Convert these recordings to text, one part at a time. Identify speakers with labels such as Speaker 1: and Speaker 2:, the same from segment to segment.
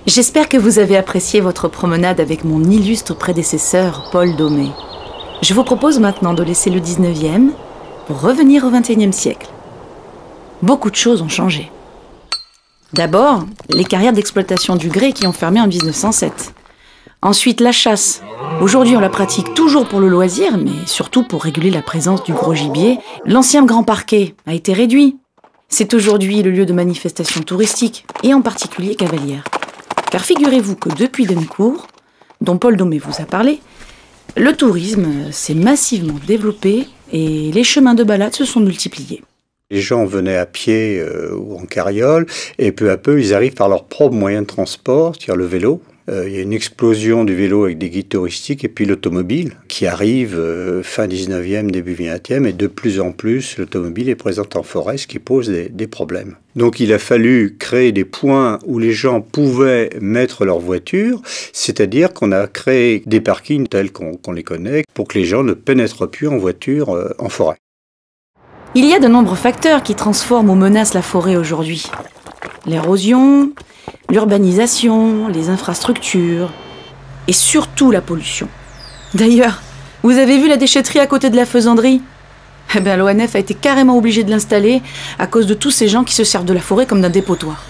Speaker 1: J'espère que vous avez apprécié votre promenade avec mon illustre prédécesseur, Paul Domé. Je vous propose maintenant de laisser le 19e pour revenir au 21e siècle. Beaucoup de choses ont changé. D'abord, les carrières d'exploitation du grès qui ont fermé en 1907. Ensuite, la chasse. Aujourd'hui, on la pratique toujours pour le loisir, mais surtout pour réguler la présence du gros gibier. L'ancien grand parquet a été réduit. C'est aujourd'hui le lieu de manifestations touristiques, et en particulier cavalières. Car figurez-vous que depuis Dennecourt, dont Paul Domé vous a parlé, le tourisme s'est massivement développé et les chemins de balade se sont multipliés.
Speaker 2: Les gens venaient à pied ou en carriole, et peu à peu, ils arrivent par leur propre moyen de transport, c'est-à-dire le vélo. Il y a une explosion du vélo avec des guides touristiques, et puis l'automobile, qui arrive fin 19e, début 20e, et de plus en plus, l'automobile est présente en forêt, ce qui pose des problèmes. Donc il a fallu créer des points où les gens pouvaient mettre leur voiture, c'est-à-dire qu'on a créé des parkings tels qu'on les connaît, pour que les gens ne pénètrent plus en voiture en forêt.
Speaker 1: Il y a de nombreux facteurs qui transforment ou menacent la forêt aujourd'hui. L'érosion, l'urbanisation, les infrastructures et surtout la pollution. D'ailleurs, vous avez vu la déchetterie à côté de la faisanderie ? Eh bien, l'ONF a été carrément obligé de l'installer à cause de tous ces gens qui se servent de la forêt comme d'un dépotoir.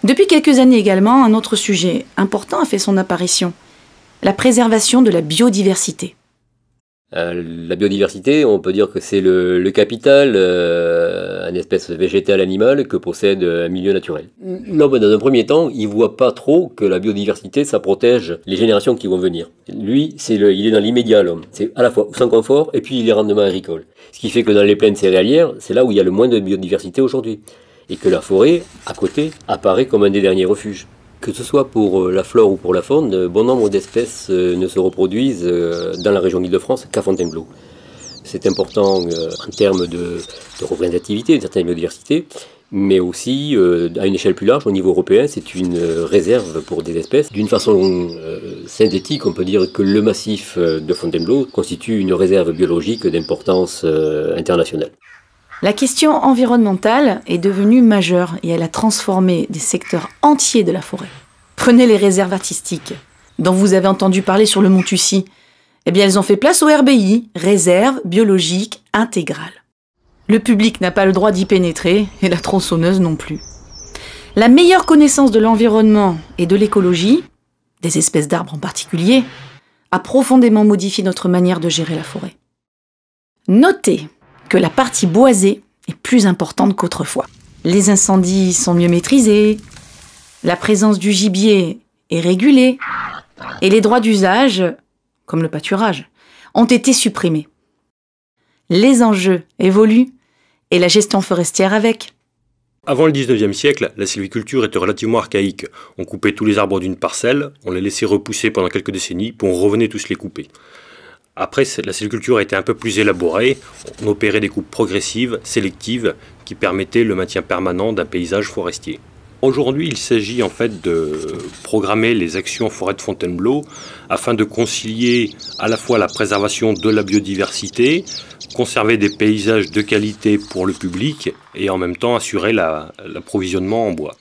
Speaker 1: Depuis quelques années également, un autre sujet important a fait son apparition, la préservation de la biodiversité.
Speaker 3: La biodiversité, on peut dire que c'est le capital, une espèce végétale animale que possède un milieu naturel. L'homme, dans un premier temps, il voit pas trop que la biodiversité, ça protège les générations qui vont venir. Lui, il est dans l'immédiat, l'homme. C'est à la fois son confort et puis les rendements agricoles. Ce qui fait que dans les plaines céréalières, c'est là où il y a le moins de biodiversité aujourd'hui. Et que la forêt, à côté, apparaît comme un des derniers refuges. Que ce soit pour la flore ou pour la faune, bon nombre d'espèces ne se reproduisent dans la région d'Île-de-France qu'à Fontainebleau. C'est important en termes de représentativité, d'une certaine biodiversité, mais aussi à une échelle plus large, au niveau européen, c'est une réserve pour des espèces. D'une façon synthétique, on peut dire que le massif de Fontainebleau constitue une réserve biologique d'importance internationale.
Speaker 1: La question environnementale est devenue majeure et elle a transformé des secteurs entiers de la forêt. Prenez les réserves artistiques, dont vous avez entendu parler sur le Mont Tussy. Eh bien, elles ont fait place au RBI, réserve biologique intégrale. Le public n'a pas le droit d'y pénétrer et la tronçonneuse non plus. La meilleure connaissance de l'environnement et de l'écologie, des espèces d'arbres en particulier, a profondément modifié notre manière de gérer la forêt. Notez que la partie boisée est plus importante qu'autrefois. Les incendies sont mieux maîtrisés, la présence du gibier est régulée, et les droits d'usage, comme le pâturage, ont été supprimés. Les enjeux évoluent, et la gestion forestière avec.
Speaker 4: Avant le 19e siècle, la sylviculture était relativement archaïque. On coupait tous les arbres d'une parcelle, on les laissait repousser pendant quelques décennies, puis on revenait tous les couper. Après, la sylviculture a été un peu plus élaborée, on opérait des coupes progressives, sélectives, qui permettaient le maintien permanent d'un paysage forestier. Aujourd'hui, il s'agit en fait de programmer les actions en forêt de Fontainebleau afin de concilier à la fois la préservation de la biodiversité, conserver des paysages de qualité pour le public et en même temps assurer l'approvisionnement en bois.